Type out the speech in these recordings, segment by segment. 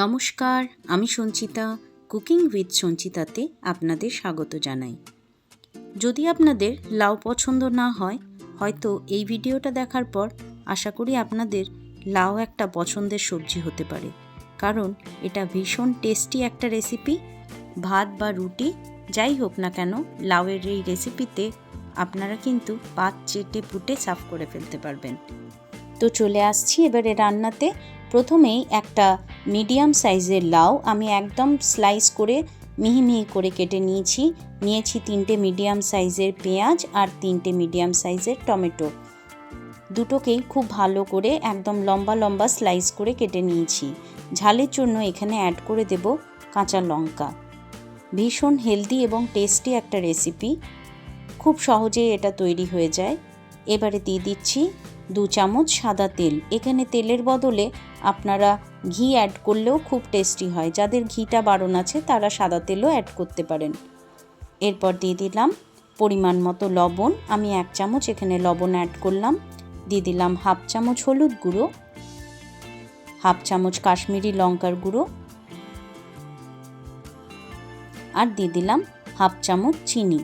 নমস্কার, আমি Sanchita. Cooking with সঞ্চিতাতে আপনাদের স্বাগত জানাই। যদি আপনাদের লাউ পছন্দ না হয়, হয়তো এই ভিডিওটা দেখার পর আশা করি আপনাদের লাউ একটা পছন্দের সবজি হতে পারে, কারণ এটা ভীষণ টেস্টি একটা রেসিপি। ভাত বা রুটি যাই হোক না কেন, লাউয়ের এই রেসিপিতে আপনারা কিন্তু পাত চেটে পুটে সাফ করে ফেলতে পারবেন। তো চলে আসছি এবারে রান্নাতে। প্রথমেই একটা মিডিয়াম সাইজের লাউ আমি একদম স্লাইস করে মিহি মিহি করে কেটে নিয়েছি 3টে মিডিয়াম সাইজের পেঁয়াজ আর 3টে মিডিয়াম সাইজের টমেটো। দুটোকেই খুব ভালো করে একদম লম্বা লম্বা স্লাইস করে কেটে নিয়েছি। ঝালের জন্য এখানে অ্যাড করে দেব কাঁচা লঙ্কা। ভীষণ হেলদি এবং টেস্টি একটা রেসিপি, খুব সহজেই এটা তৈরি হয়ে যায়। এবারে দিয়ে দিচ্ছি 2 চামচ সাদা তেল। এখানে তেলের বদলে আপনারা ঘি অ্যাড করলেও খুব টেস্টি হয়। যাদের ঘিটা বারণ আছে তারা সাদা তেলও অ্যাড করতে পারেন। এরপর দিয়ে দিলাম পরিমাণ মতো লবণ। আমি 1 চামচ এখানে লবণ অ্যাড করলাম। দিয়ে দিলাম হাফ চামচ হলুদ গুঁড়ো, হাফ চামচ কাশ্মীরি লঙ্কার গুঁড়ো, আর দিয়ে দিলাম হাফ চামচ চিনি।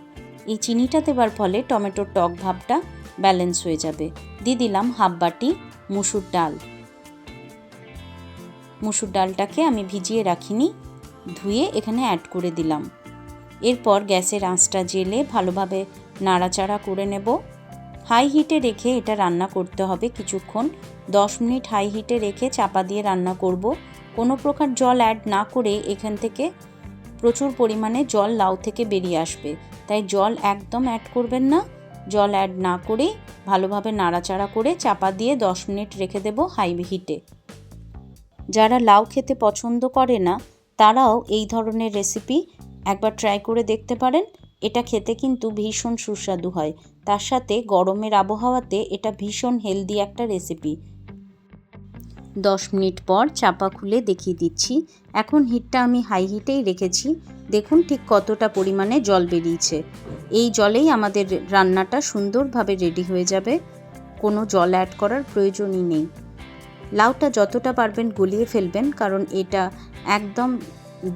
এই চিনিটা দেওয়ার ফলে টমেটোর টক ভাবটা ব্যালেন্স হয়ে যাবে। দিয়ে দিলাম হাফ বাটি মুসুর ডাল। মুসুর ডালটাকে আমি ভিজিয়ে রাখিনি, ধুয়ে এখানে অ্যাড করে দিলাম। এরপর গ্যাসের আঁচটা জ্বেলে ভালোভাবে নাড়াচাড়া করে নেব। হাই হিটে রেখে এটা রান্না করতে হবে কিছুক্ষণ। 10 মিনিট হাই হিটে রেখে চাপা দিয়ে রান্না করব। কোনো প্রকার জল অ্যাড না করে এখান থেকে প্রচুর পরিমাণে জল লাউ থেকে বেরিয়ে আসবে, তাই জল একদম অ্যাড করবেন না। জল অ্যাড না করেই ভালোভাবে নাড়াচাড়া করে চাপা দিয়ে 10 মিনিট রেখে দেব হাই হিটে। যারা লাউ খেতে পছন্দ করে না তারাও এই ধরনের রেসিপি একবার ট্রাই করে দেখতে পারেন। এটা খেতে কিন্তু ভীষণ সুস্বাদু হয়। তার সাথে গরমের আবহাওয়াতে এটা ভীষণ হেলদি একটা রেসিপি। 10 মিনিট পর চাপা খুলে দেখিয়ে দিচ্ছি। এখন হিটটা আমি হাই হিটেই রেখেছি। দেখুন ঠিক কতটা পরিমাণে জল বেরিয়েছে। এই জলেই আমাদের রান্নাটা সুন্দরভাবে রেডি হয়ে যাবে, কোনো জল অ্যাড করার প্রয়োজনই নেই। লাউটা যতটা পারবেন গলিয়ে ফেলবেন, কারণ এটা একদম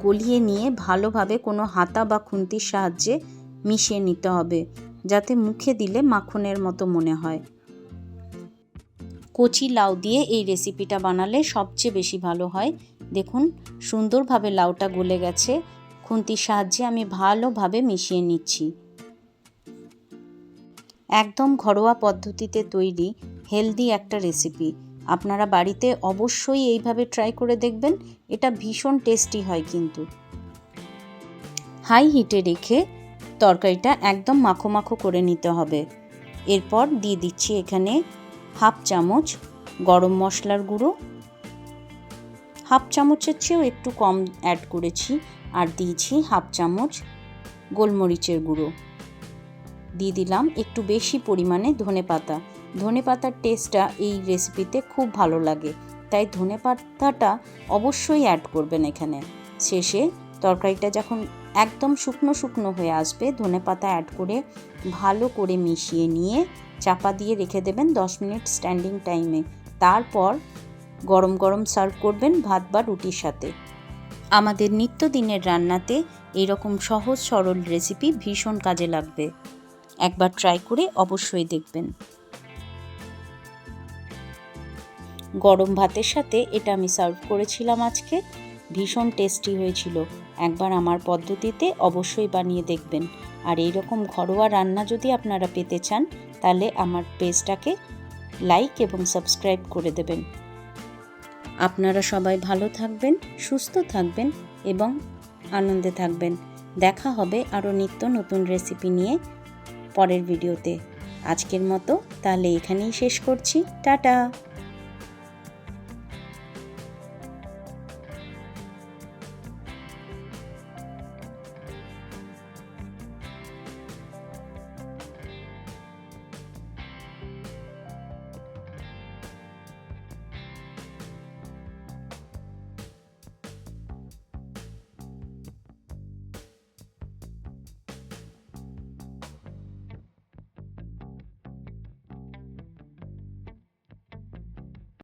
গলিয়ে নিয়ে ভালোভাবে কোনো হাতা বা খুন্তির সাহায্যে মিশিয়ে নিতে হবে, যাতে মুখে দিলে মাখনের মতো মনে হয়। কচি লাউ দিয়ে এই রেসিপিটা বানালে সবচেয়ে বেশি ভালো হয়। দেখুন সুন্দরভাবে লাউটা গলে গেছে। খুন্তির সাহায্যে আমি ভালোভাবে মিশিয়ে নিচ্ছি। একদম ঘরোয়া পদ্ধতিতে তৈরি হেলদি একটা রেসিপি। আপনারা বাড়িতে অবশ্যই এইভাবে ট্রাই করে দেখবেন। এটা ভীষণ টেস্টি হয় কিন্তু। হাই হিটে রেখে তরকারিটা একদম মাখো মাখো করে নিতে হবে। এরপর দিয়ে দিচ্ছি এখানে হাফ চামচ গরম মশলার গুঁড়ো, হাফ চামচের চেয়েও একটু কম অ্যাড করেছি, আর দিয়েছি হাফ চামচ গোলমরিচের গুঁড়ো। দিয়ে দিলাম একটু বেশি পরিমাণে ধনেপাতা। ধনেপাতার টেস্টটা এই রেসিপিতে খুব ভালো লাগে, তাই ধনেপাতাটা অবশ্যই অ্যাড করবেন এখানে। শেষে তরকারিটা যখন একদম শুকনো শুকনো হয়ে আসবে, ধনেপাতা অ্যাড করে ভালো করে মিশিয়ে নিয়ে চাপা দিয়ে রেখে দেবেন 10 মিনিট স্ট্যান্ডিং টাইমে। তারপর গরম গরম সার্ভ করবেন ভাত বা রুটির সাথে। আমাদের নিত্যদিনের রান্নাতে এরকম সহজ সরল রেসিপি ভীষণ কাজে লাগবে। একবার ট্রাই করে অবশ্যই দেখবেন। গরম ভাতের সাথে এটা আমি সার্ভ করেছিলাম আজকে। ভীষণ টেস্টি হয়েছিল। একবার আমার পদ্ধতিতে অবশ্যই বানিয়ে দেখবেন। আর এইরকম ঘরোয়া রান্না যদি আপনারা পেতে চান তাহলে আমার পেজটাকে লাইক এবং সাবস্ক্রাইব করে দেবেন। আপনারা সবাই ভালো থাকবেন, সুস্থ থাকবেন এবং আনন্দে থাকবেন। দেখা হবে আরও নিত্য নতুন রেসিপি নিয়ে পরের ভিডিওতে। আজকের মতো তাহলে এখানেই শেষ করছি। টাটা।